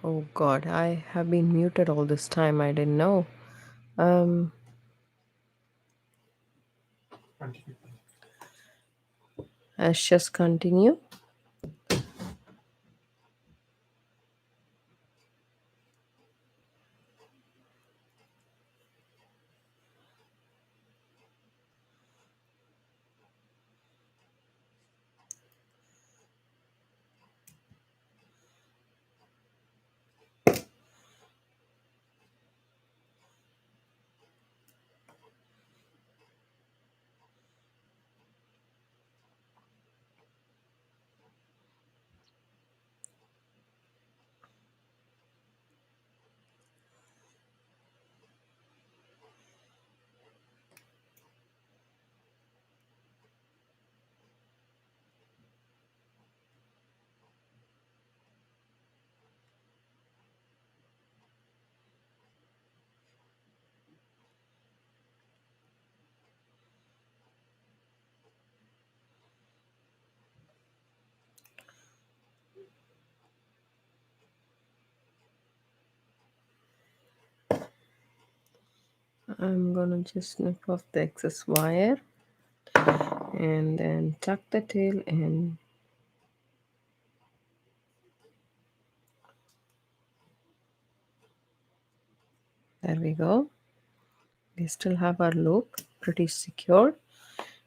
Oh God, I have been muted all this time. I didn't know. Um, let's just continue. I'm gonna just snip off the excess wire and then tuck the tail in. There we go. We still have our loop pretty secure.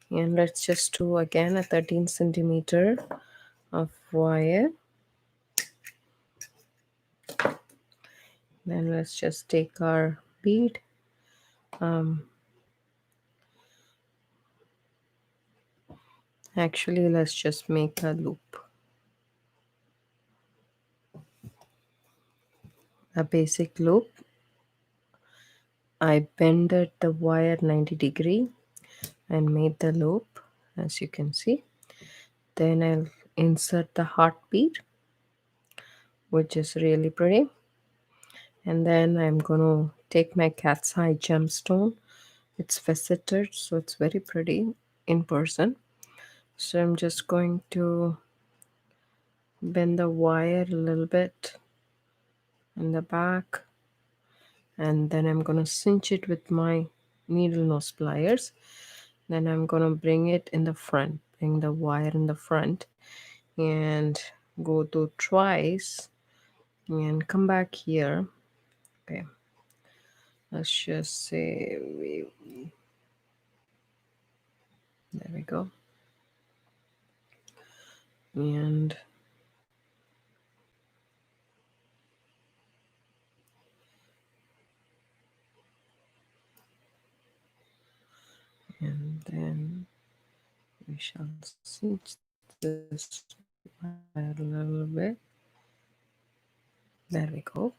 And let's just do again a 13 centimeter of wire. Then let's just take our bead. Actually, let's just make a loop. A basic loop. I bended the wire 90 degree and made the loop, as you can see. Then I'll insert the heartbeat, which is really pretty. And then I'm going to take my cat's eye gemstone. It's faceted, so it's very pretty in person. So I'm just going to bend the wire a little bit in the back, and then I'm going to cinch it with my needle nose pliers. Then I'm going to bring it in the front, bring the wire in the front, and go to twice and come back here. Okay, let's just say there we go. And then we shall cinch this wire a little bit. There we go.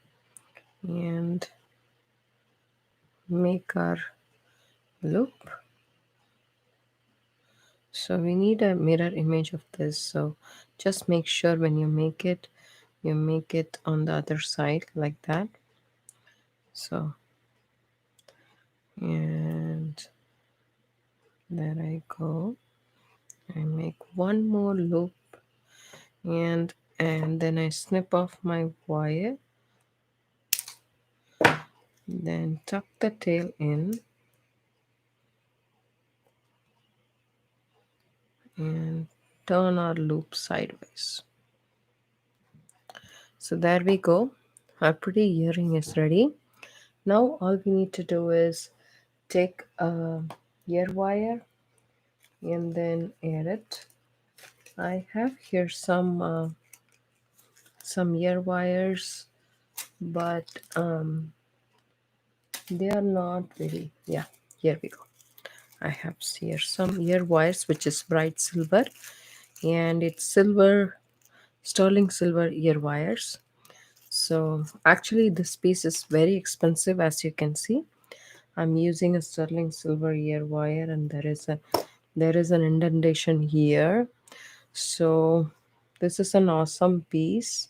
And make our loop. So we need a mirror image of this. So just make sure when you make it on the other side like that. So, and there I go. I make one more loop, and then I snip off my wire, then tuck the tail in, and turn our loop sideways. So there we go. Our pretty earring is ready. Now all we need to do is take a ear wire and then add it. I have here some ear wires, but they are not very. Yeah, here we go. I have here some ear wires, which is bright silver, and it's silver, sterling silver ear wires. So actually this piece is very expensive, as you can see. I'm using a sterling silver ear wire, and there is an indentation here. So this is an awesome piece,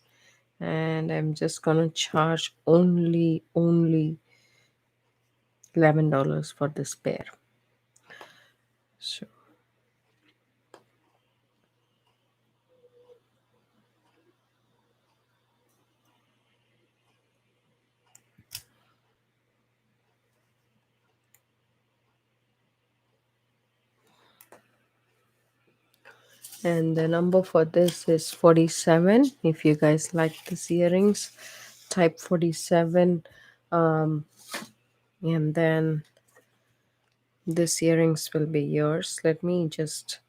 and I'm just gonna charge only $11 for this pair. So And the number for this is 47. If you guys like these earrings, type 47. Um, and then this earrings will be yours. Let me just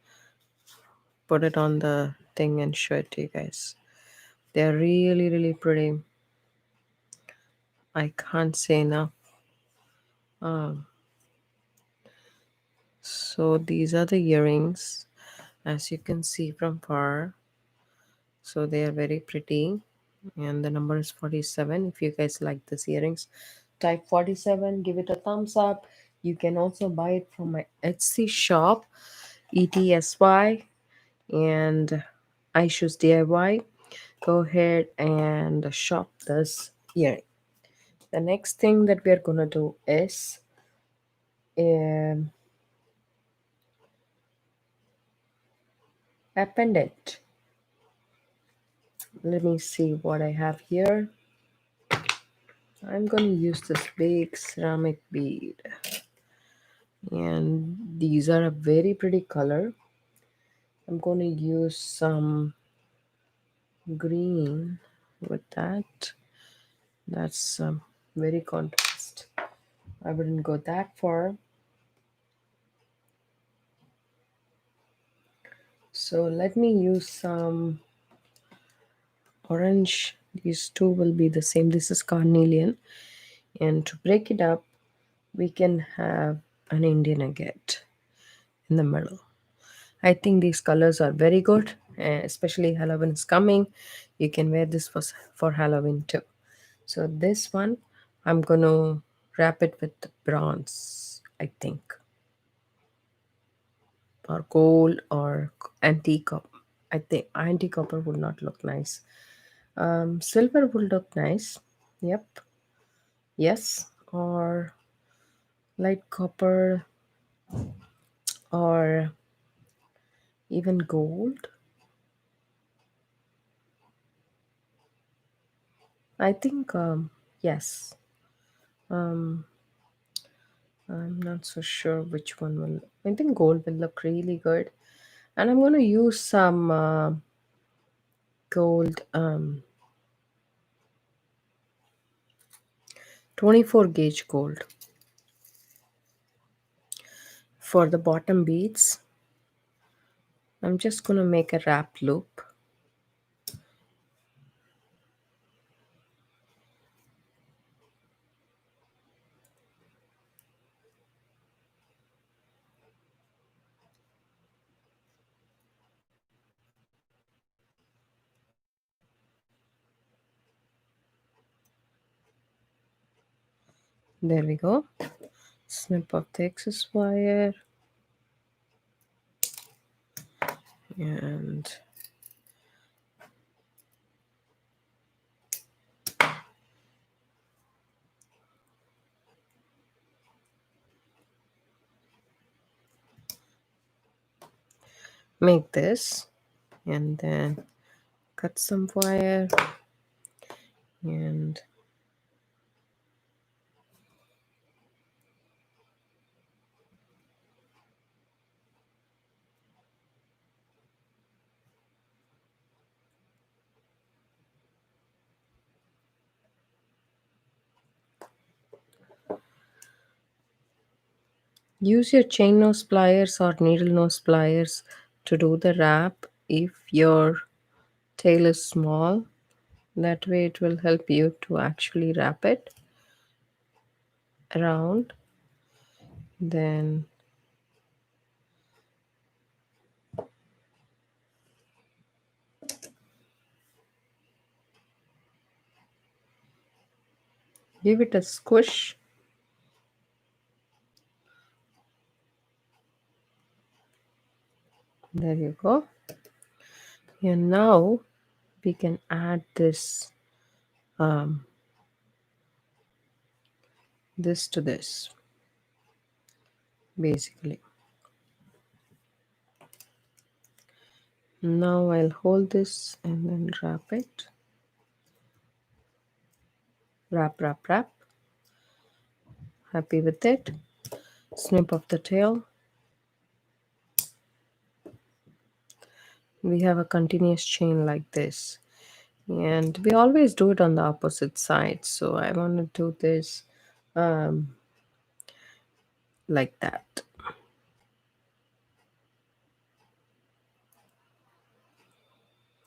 put it on the thing and show it to you guys. They're really, really pretty. I can't say enough. Um, so these are the earrings, as you can see from far. So they are very pretty. And the number is 47. If you guys like these earrings, type 47, give it a thumbs up. You can also buy it from my Etsy shop, ETSY, and iShoes DIY. Go ahead and shop this earring. The next thing that we are gonna do is um, a pendant. Let me see what I have here. I'm gonna use this big ceramic bead, and these are a very pretty color. I'm gonna use some green with that. That's very contrast. I wouldn't go that far. So let me use some orange. These two will be the same. This is carnelian. And to break it up, we can have an Indian agate in the middle. I think these colors are very good, especially Halloween is coming. You can wear this for Halloween too. So this one, I'm gonna wrap it with bronze, I think, or gold or antique. I think antique copper would not look nice. Silver would look nice. Yep. Yes. Or light copper or even gold. I think yes. Um, I'm not so sure which one will. I think gold will look really good, and I'm gonna use some gold 24 gauge gold for the bottom beads. I'm just gonna make a wrap loop. There we go. Snip off the excess wire and make this, and then cut some wire and use your chain nose pliers or needle nose pliers to do the wrap if your tail is small. That way it will help you to actually wrap it around. Then give it a squish. There you go. And now we can add um, this to this, basically. Now I'll hold this and then wrap it. Wrap, wrap, wrap. Happy with it. Snip off the tail. we have a continuous chain like this, and we always do it on the opposite side. So I want to do this um, like that.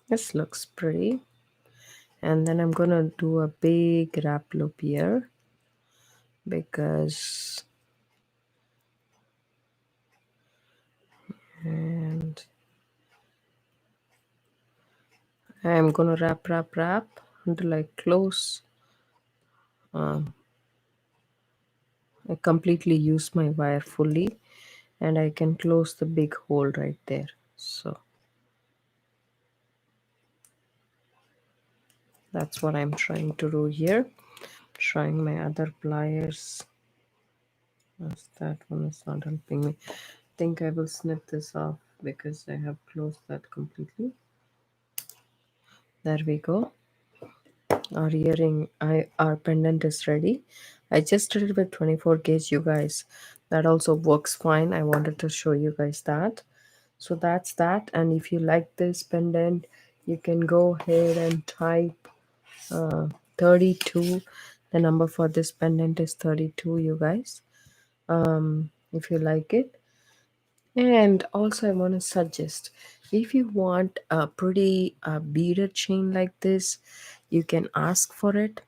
This looks pretty. And then I'm gonna do a big wrap loop here because, and I'm gonna wrap until I close. I completely use my wire fully, and I can close the big hole right there. So that's what I'm trying to do here. Trying my other pliers. As that one is not helping me. I think I will snip this off because I have closed that completely. There we go. Our our pendant is ready. I just did it with 24 gauge, you guys. That also works fine. I wanted to show you guys that. So that's that. And if you like this pendant, you can go ahead and type 32. The number for this pendant is 32, you guys. If you like it. And also, I want to suggest, if you want a pretty beaded chain like this, you can ask for it.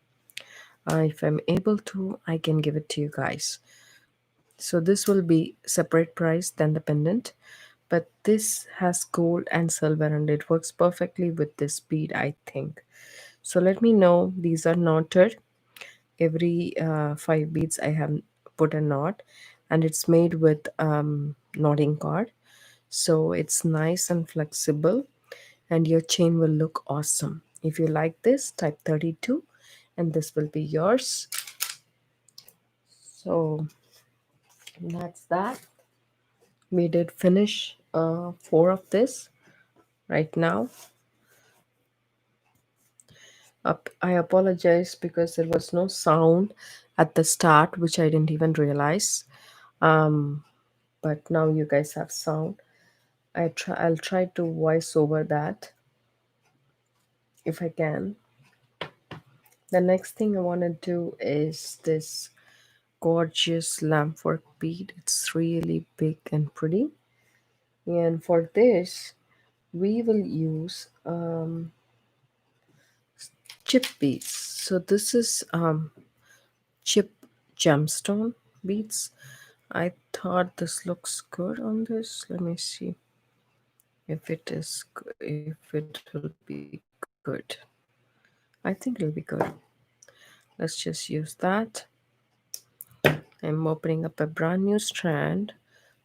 If I'm able to, I can give it to you guys. So this will be separate price than the pendant, but this has gold and silver and it works perfectly with this bead, I think. So let me know. These are knotted. Every 5 beads I have put a knot, and it's made with knotting cord. So it's nice and flexible, and your chain will look awesome. If you like this, type 32 and this will be yours. So that's that. We did finish 4 of this right now. I apologize because there was no sound at the start, which I didn't even realize. Um, but now you guys have sound. I'll try to voice over that if I can. The next thing I want to do is this gorgeous lampwork bead. It's really big and pretty. And for this, we will use chip beads. So this is chip gemstone beads. I thought this looks good on this. Let me see if it is if it will be good. I think it'll be good. Let's just use that. I'm opening up a brand new strand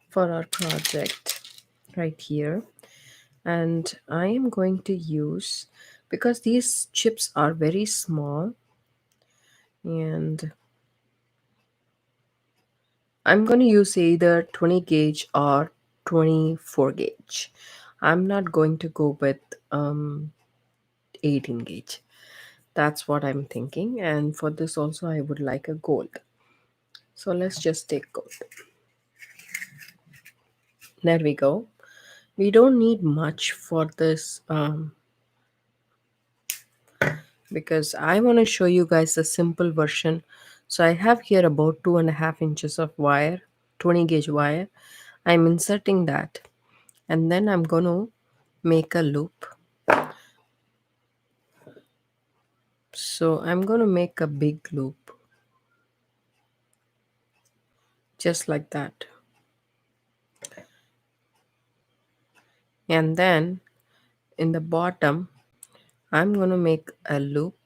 for our project right here, and I am going to use, because these chips are very small, and I'm going to use either 20 gauge or 24 gauge. I'm not going to go with 18 gauge. That's what I'm thinking. And for this also, I would like a gold. So let's just take gold. There we go. We don't need much for this because I want to show you guys a simple version. So I have here about 2.5 inches of wire, 20 gauge wire. I'm inserting that, and then I'm going to make a loop. So I'm going to make a big loop just like that. And then in the bottom, I'm going to make a loop.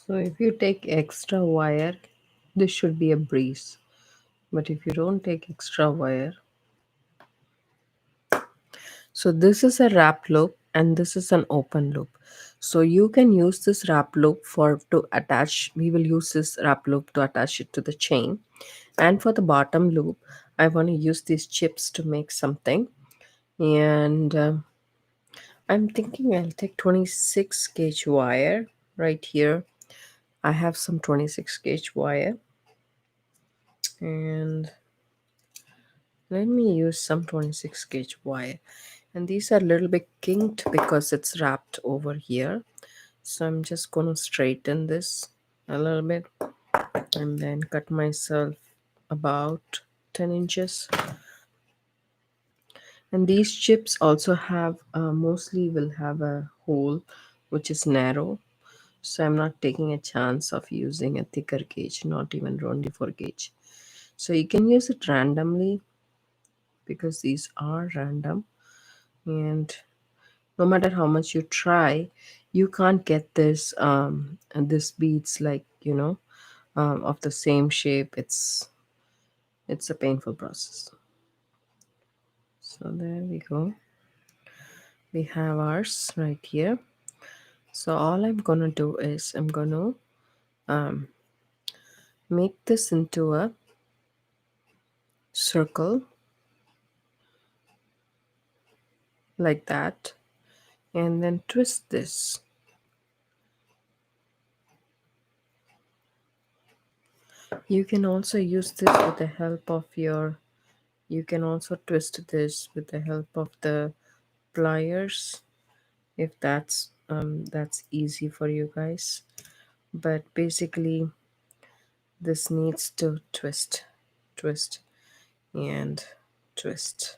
So if you take extra wire, this should be a breeze. But if you don't take extra wire, so this is a wrap loop and this is an open loop. So you can use this wrap loop for to attach. We will use this wrap loop to attach it to the chain. And for the bottom loop, I want to use these chips to make something. And I'm thinking I'll take 26 gauge wire right here. I have some 26 gauge wire. And let me use some 26 gauge wire. And these are a little bit kinked because it's wrapped over here. So I'm just going to straighten this a little bit and then cut myself about 10 inches. And these chips also have mostly will have a hole which is narrow. So I'm not taking a chance of using a thicker gauge, not even 24 gauge. So you can use it randomly because these are random. And no matter how much you try, you can't get this beads like, of the same shape. It's a painful process. So there we go. We have ours right here. So all I'm gonna do is I'm gonna um, make this into a circle like that, and then twist this. You can also use this with the help of your. You can also twist this with the help of the pliers if that's easy for you guys. But basically, this needs to twist, and twist.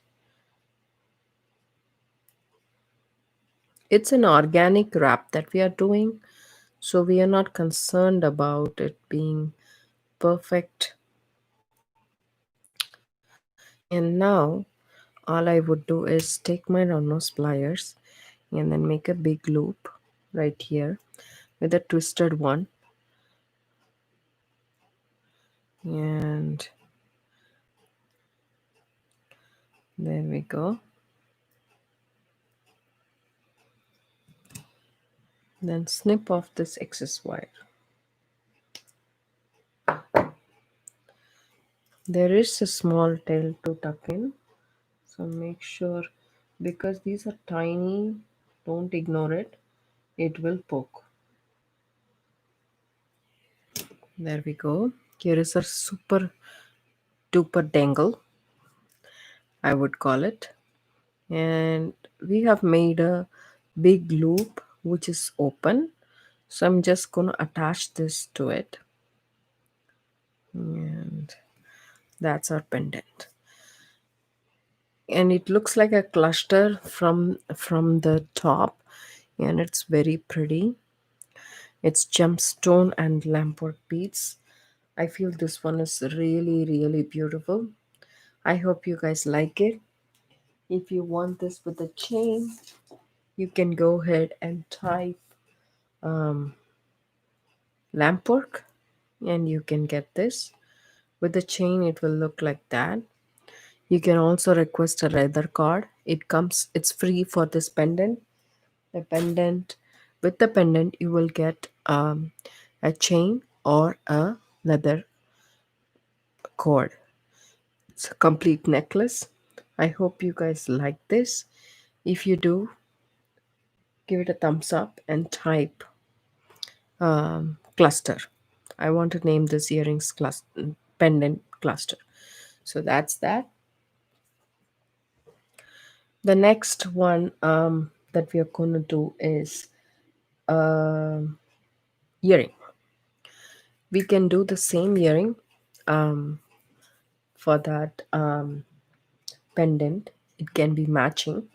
It's an organic wrap that we are doing, so we are not concerned about it being perfect. And now all I would do is take my round nose pliers and then make a big loop right here with a twisted one, and there we go. Then snip off this excess wire. There is a small tail to tuck in, so make sure, because these are tiny, don't ignore it, it will poke. There we go. Here is a super duper dangle, I would call it. And we have made a big loop which is open. So I'm just going to attach this to it. And that's our pendant. And it looks like a cluster from the top, and it's very pretty. It's gemstone and lampwork beads. I feel this one is really, really beautiful. I hope you guys like it. If you want this with a chain, you can go ahead and type lampwork and you can get this. With the chain, it will look like that. You can also request a leather card. It's free for this pendant. The pendant, with the pendant, you will get a chain or a leather cord. It's a complete necklace. I hope you guys like this. If you do, give it a thumbs up and type cluster. I want to name this earrings pendant cluster. So that's that. The next one that we are going to do is earring. We can do the same earring um, for that pendant. It can be matching,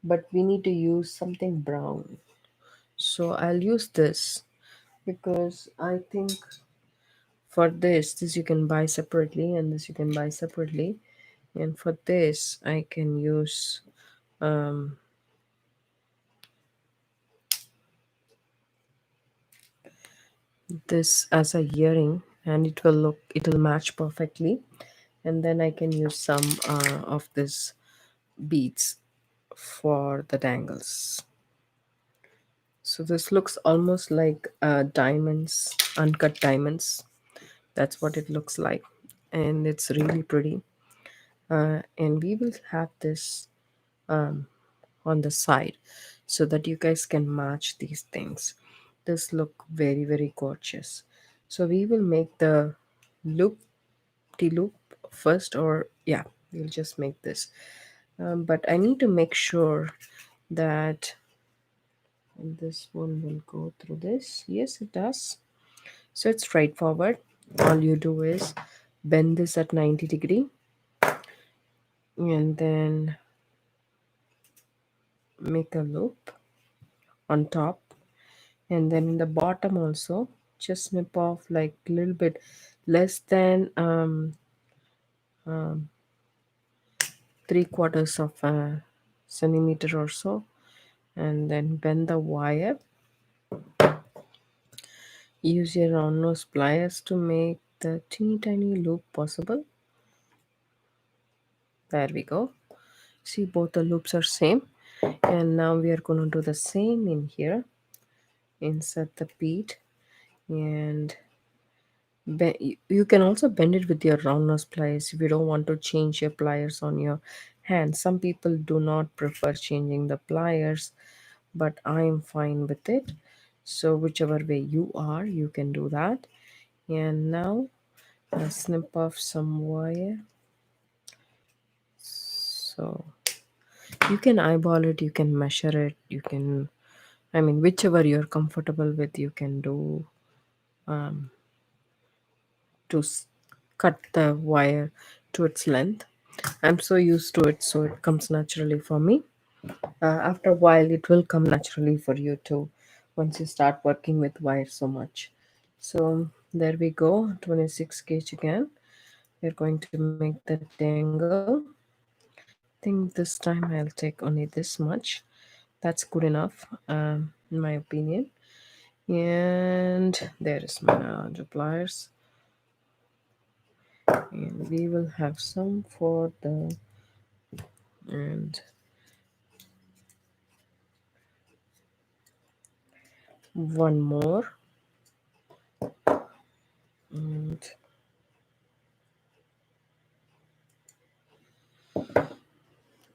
but we need to use something brown. So I'll use this because I think for this you can buy separately, and this you can buy separately. And for this, I can use this as a earring, and it'll match perfectly. And then I can use some of this beads for the dangles. So this looks almost like diamonds, uncut diamonds. That's what it looks like, and it's really pretty. And we will have this on the side so that you guys can match these things. This look very very gorgeous. So we will make loop the loop first, or yeah, we'll just make this. But I need to make sure that this one will go through this. Yes, it does. So it's straightforward. All you do is bend this at 90 degree, and then make a loop on top, and then in the bottom also just snip off like a little bit less than 3/4 of a centimeter or so, and then bend the wire. Use your round nose pliers to make the teeny tiny loop possible. There we go. See, both the loops are same. And now we are going to do the same in here. Insert the bead, and you can also bend it with your round nose pliers if you don't want to change your pliers on your hand. Some people do not prefer changing the pliers, but I am fine with it. So whichever way you are, you can do that. And now snip off some wire. So you can eyeball it, you can measure it, you can, I mean, whichever you're comfortable with, you can do to cut the wire to its length. I'm so used to it, so it comes naturally for me. After a while, it will come naturally for you too once you start working with wire so much. So there we go, 26 gauge again. We're going to make the dangle. I think this time I'll take only this much. That's good enough, in my opinion. And there is my pliers, and we will have some for the and one more, and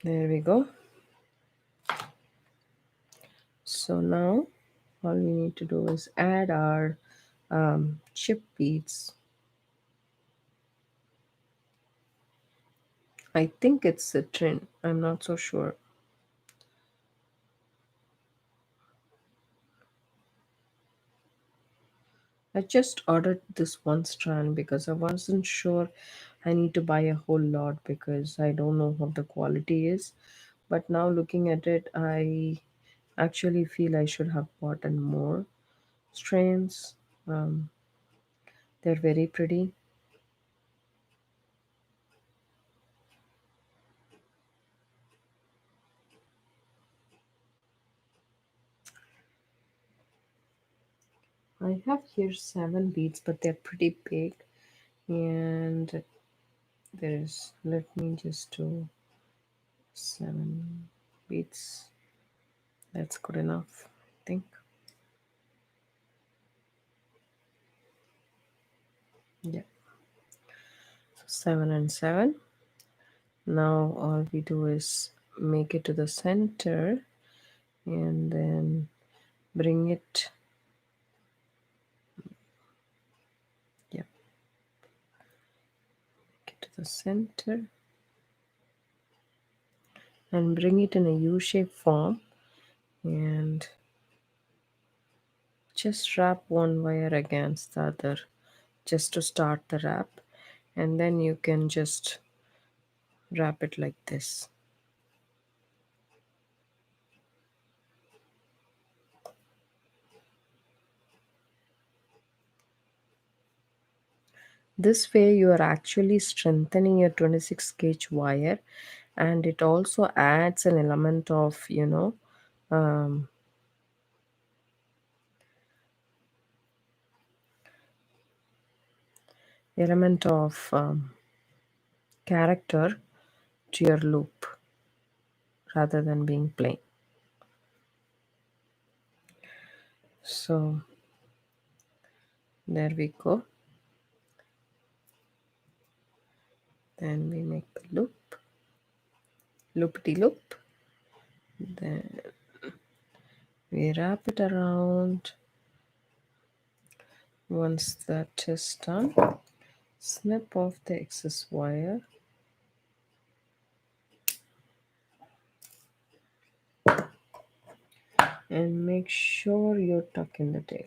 there we go. So now all we need to do is add our chip beads. I think it's citron, I'm not so sure. I just ordered this one strand because I wasn't sure I need to buy a whole lot because I don't know what the quality is. But now looking at it, I actually feel I should have bought more strands. Um, they're very pretty. I have here 7 beads, but they're pretty big. And there's, let me just do 7 beads. That's good enough, I think. Yeah, so 7 and 7. Now all we do is make it to the center, and then bring it, yeah, get to the center and bring it in a U-shaped form, and just wrap one wire against the other just to start the wrap, and then you can just wrap it like this. This way you are actually strengthening your 26 gauge wire, and it also adds an element of, um, element of character to your loop rather than being plain. So there we go. Then we make the loop, loopity loop. Then we wrap it around. Once that is done, snip off the excess wire. And make sure you tuck in the tail.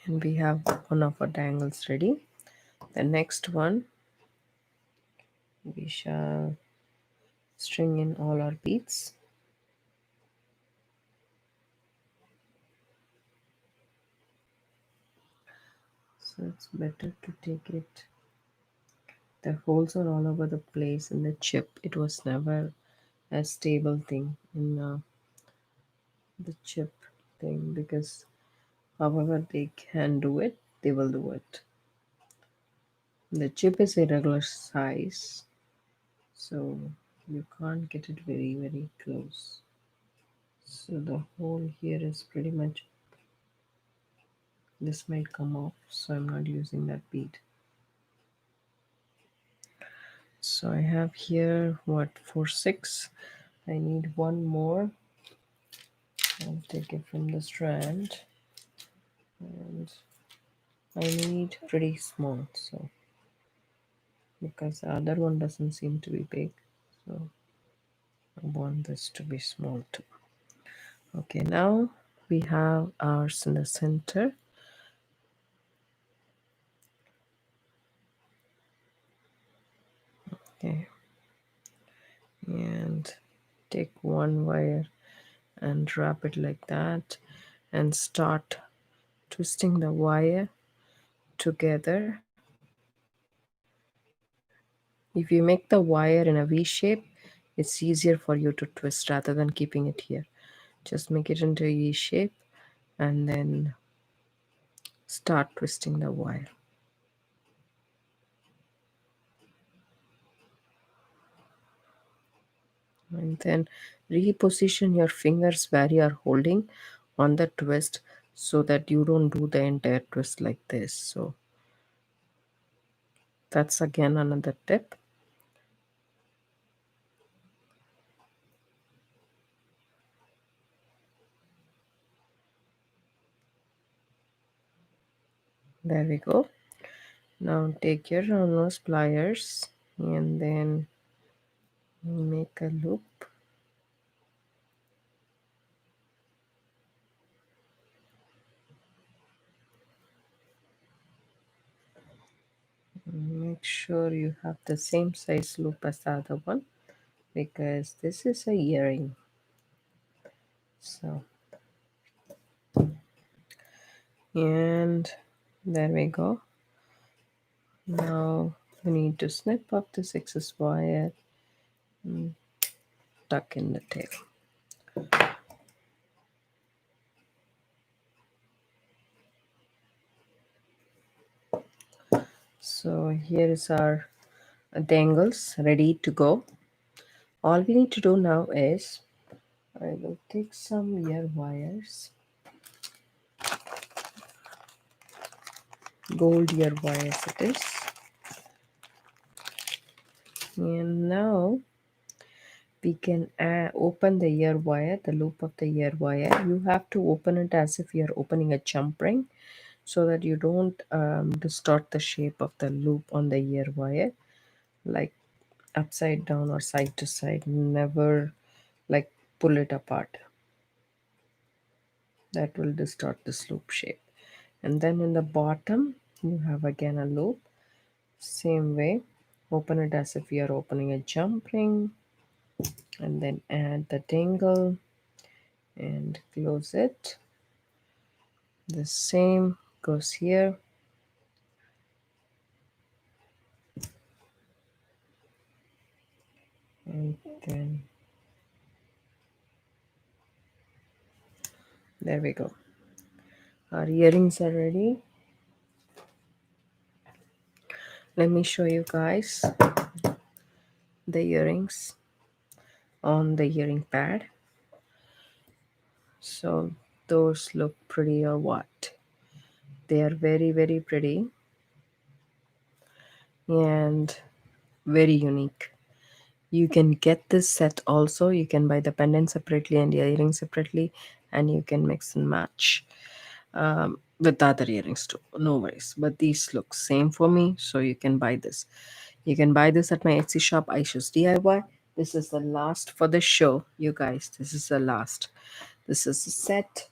And we have one of our dangles ready. The next one, we shall string in all our beads. So it's better to take it. The holes are all over the place in the chip. It was never a stable thing in the chip thing, because however they can do it, they will do it. The chip is irregular size, so you can't get it very close. So the hole here is pretty much, this might come off, so I'm not using that bead. So I have here what, 4 6. I need one more. I'll take it from the strand, and I need pretty small, so because the other one doesn't seem to be big, so I want this to be small too. Okay, now we have ours in the center. Okay, and take one wire and wrap it like that and start twisting the wire together. If you make the wire in a V shape, it's easier for you to twist rather than keeping it here. Just make it into a V shape and then start twisting the wire. And then reposition your fingers where you are holding on the twist so that you don't do the entire twist like this. So that's again another tip. There we go. Now take your round nose pliers and then make a loop. Make sure you have the same size loop as the other one, because this is a earring. So, and there we go. Now we need to snip up this excess wire and tuck in the tail. So here is our dangles ready to go. All we need to do now is, I will take some ear wires, gold ear wires it is. And now we can open the ear wire, the loop of the ear wire. You have to open it as if you're opening a jump ring, so that you don't distort the shape of the loop on the ear wire, like upside down or side to side. Never like pull it apart. That will distort this loop shape. And then in the bottom, you have again a loop. Same way, open it as if you're opening a jump ring, and then add the dangle and close it. The same goes here. And then there we go. Our earrings are ready. Let me show you guys the earrings on the earring pad. So those look pretty or what? They are very, very pretty and very unique. You can get this set also. You can buy the pendant separately and the earring separately, and you can mix and match with the other earrings too. No worries. But these look same for me, so you can buy this. You can buy this at my Etsy shop, Aisha's DIY. This is the last for the show, you guys. This is the last. This is a set.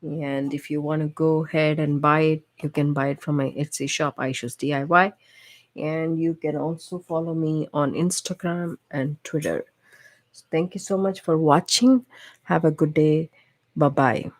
And if you want to go ahead and buy it, you can buy it from my Etsy shop, Aisha's DIY. And you can also follow me on Instagram and Twitter. So thank you so much for watching. Have a good day. Bye bye.